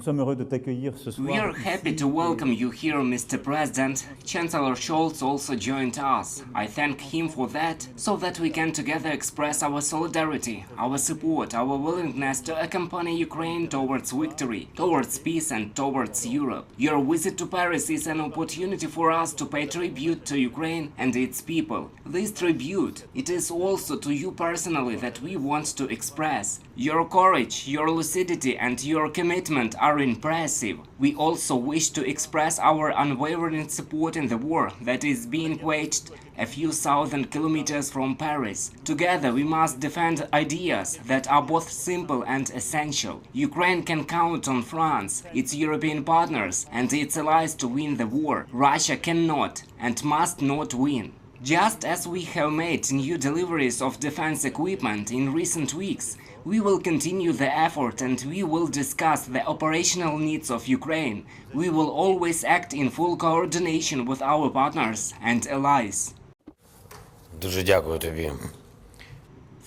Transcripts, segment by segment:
Nous sommes heureux de t'accueillir ce soir. We are happy to welcome you here, Mr. President. Chancellor Scholz also joined us. I thank him for that, so that we can together express our solidarity, our support, our willingness to accompany Ukraine towards victory, towards peace and towards Europe. Your visit to Paris is an opportunity for us to pay tribute to Ukraine and its people. This tribute, it is also to you personally that we want to express. Your courage, your lucidity and your commitment are impressive. We also wish to express our unwavering support in the war that is being waged a few thousand kilometers from Paris. Together we must defend ideas that are both simple and essential. Ukraine can count on France, its European partners and its allies to win the war. Russia cannot and must not win. Just as we have made new deliveries of defense equipment in recent weeks, we will continue the effort and we will discuss the operational needs of Ukraine. We will always act in full coordination with our partners and allies. Дуже дякую тобі.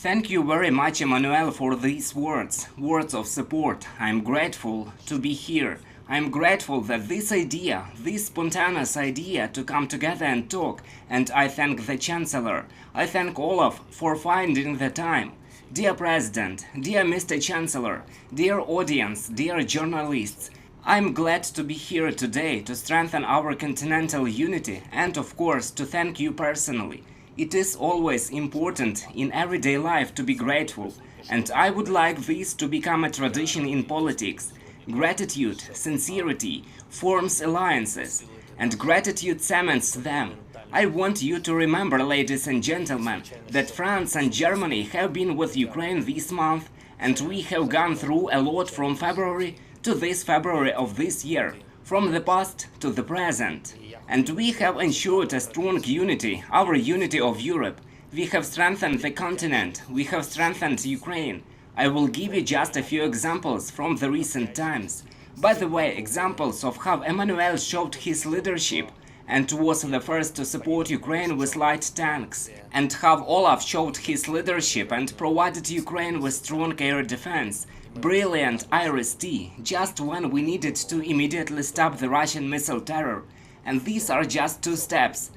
Thank you very much, Emmanuel, for these words of support. I'm grateful to be here. I'm grateful that this idea, this spontaneous idea to come together and talk, and I thank the Chancellor. I thank Olaf for finding the time. Dear President, dear Mr. Chancellor, dear audience, dear journalists, I'm glad to be here today to strengthen our continental unity and, of course, to thank you personally. It is always important in everyday life to be grateful, and I would like this to become a tradition in politics. Gratitude, sincerity, forms alliances, and gratitude cements them. I want you to remember, ladies and gentlemen, that France and Germany have been with Ukraine this month, and we have gone through a lot from February to this February of this year, from the past to the present. And we have ensured a strong unity, our unity of Europe. We have strengthened the continent, we have strengthened Ukraine. I will give you just a few examples from the recent times. By the way, examples of how Emmanuel showed his leadership and was the first to support Ukraine with light tanks, and how Olaf showed his leadership and provided Ukraine with strong air defense. Brilliant Iris-T, just when we needed to immediately stop the Russian missile terror. And these are just two steps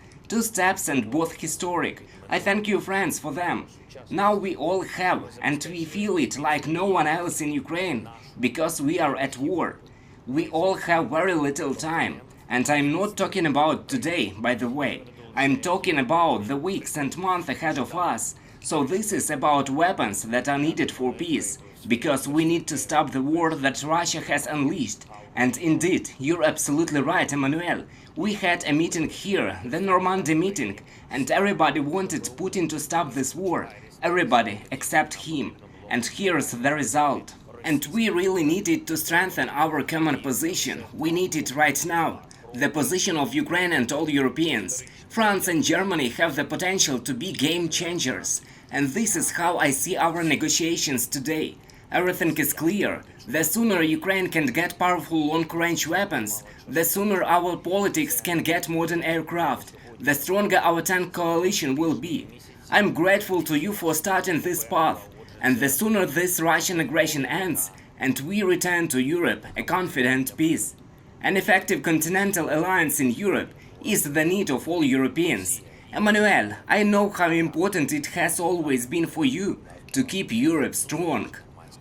and both historic. I thank you, friends, for them. Now we all have, and we feel it like no one else in Ukraine, because we are at war. We all have very little time. And I'm not talking about today, by the way. I'm talking about the weeks and months ahead of us. So this is about weapons that are needed for peace, because we need to stop the war that Russia has unleashed. And indeed, you're absolutely right, Emmanuel. We had a meeting here, the Normandy meeting, and everybody wanted Putin to stop this war. Everybody except him. And here's the result. And we really needed to strengthen our common position. We need it right now. The position of Ukraine and all Europeans. France and Germany have the potential to be game changers. And this is how I see our negotiations today. Everything is clear. The sooner Ukraine can get powerful long-range weapons, the sooner our politics can get modern aircraft, the stronger our tank coalition will be. I'm grateful to you for starting this path. And the sooner this Russian aggression ends, and we return to Europe a confident peace. An effective continental alliance in Europe is the need of all Europeans. Emmanuel, I know how important it has always been for you to keep Europe strong.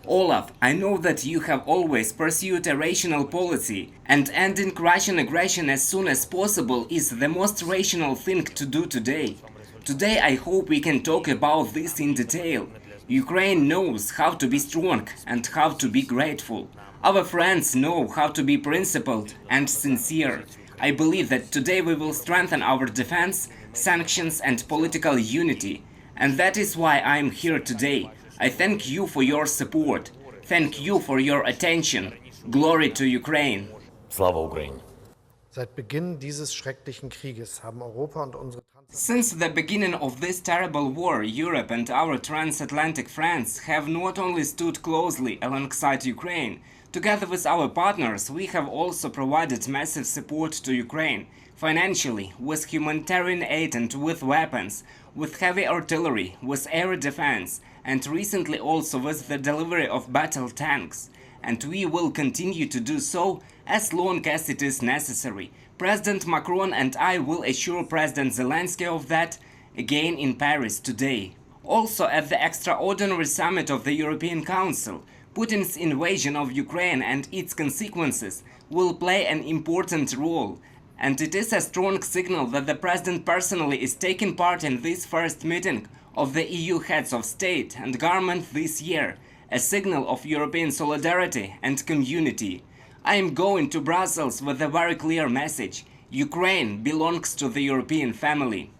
Olaf, I know that you have always pursued a rational policy, and ending Russian aggression as soon as possible is the most rational thing to do today. Today I hope we can talk about this in detail. Ukraine knows how to be strong and how to be grateful. Our friends know how to be principled and sincere. I believe that today we will strengthen our defense, sanctions and political unity. And that is why I am here today. I thank you for your support. Thank you for your attention. Glory to Ukraine. Слава Україні! Seit Beginn dieses schrecklichen Krieges haben Europa und unsere Since the beginning of this terrible war, Europe and our transatlantic friends have not only stood closely alongside Ukraine. Together with our partners, we have also provided massive support to Ukraine, financially, with humanitarian aid and with weapons, with heavy artillery, with air defense, and recently also with the delivery of battle tanks. and we will continue to do so as long as it is necessary. President Macron and I will assure President Zelenskyy of that again in Paris today. Also, at the extraordinary summit of the European Council, Putin's invasion of Ukraine and its consequences will play an important role, and it is a strong signal that the President personally is taking part in this first meeting of the EU heads of state and government this year, a signal of European solidarity and community. I am going to Brussels with a very clear message: Ukraine belongs to the European family.